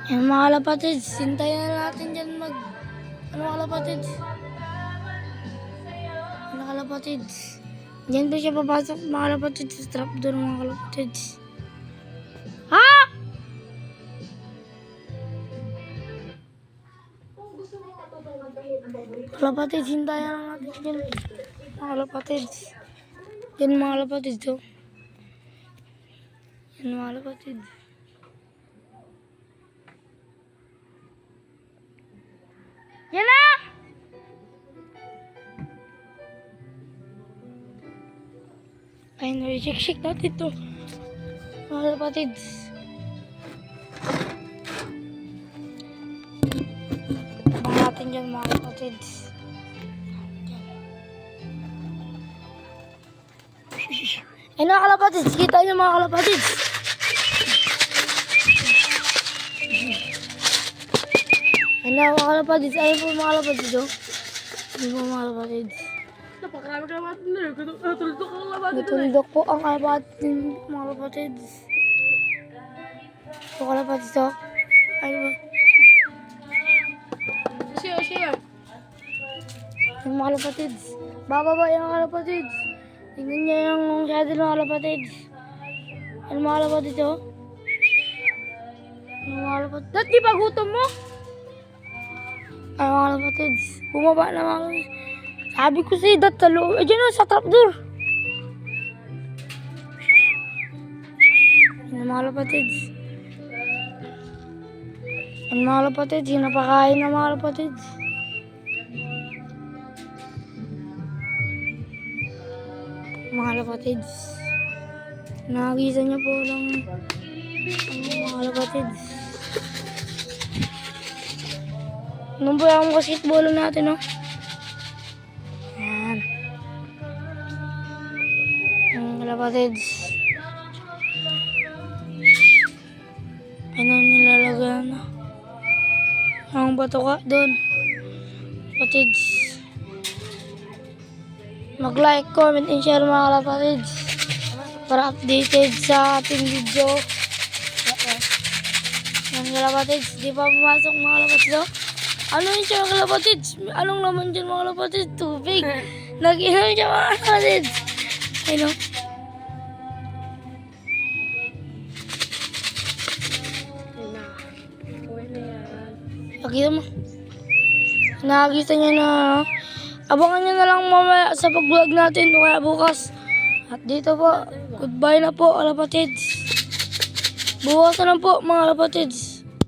Yan mga kalapatids, hintayin na natin dyan ano kalapatids? Ano kalapatids? Diyan pa siya papasok mga kalapatids sa trapdoor mga kalapatids. Ha? Kalapatids, hintayin na natin dyan mga kalapatids. Yan mga kalapatids oh. Yan mga kalapatids. Yan na! Ayun, shake natin ito. Mga kapatids. Tabang natin dyan mga kapatids. Ayun mga kalapatids. Kita nyo mga kalapatids. Ayun na mga kalapatids. Ayun po mga kalapatids oh. Ayun po mga kalapatids. Napakarami ka naman na. Tuldok ang laban. Natuldok po ang kalapatids mga kalapatids. Ito kalapatids oh. Ayun ba? Siya. Yung mga kalapatids. Bababa yung mga kalapatids. Tingnan niya yung shadow ng mga kalapatids. Ano mga kalapatids oh? Ano mga kalapatids? Dad, di ba gutom mo? Ano mga kalapatids? Bumaba na mga kalapatids. Sabi ko si Dad sa loob. Diyan na sa trapdoor. Ano mga kalapatids? Ano mga kalapatids? Hinapakain na mga kalapatids. Mga kalapatids. Nakakita niyo po lang ang mga kalapatids. Nung po yung basketball natin, no? Ayan. Ang kalapatids. Ano nilalagyan na? Ang batuka doon. Kalapatids. Mag-like, comment, and share mga kalapatids para updated sa ating video. Mga kalapatids, di pa pumasok mga kalapatids oh? Ano yun siya mga kalapatids? Anong naman dyan mga kalapatids? Tubig. Nag-inom siya mga kalapatids. Ayun oh. Nakita mo. Nakakita niya na abangan nyo na lang mamaya sa pag-vlog natin o kaya bukas. At dito po, goodbye na po kalapatids. Bukas na lang po mga kalapatids.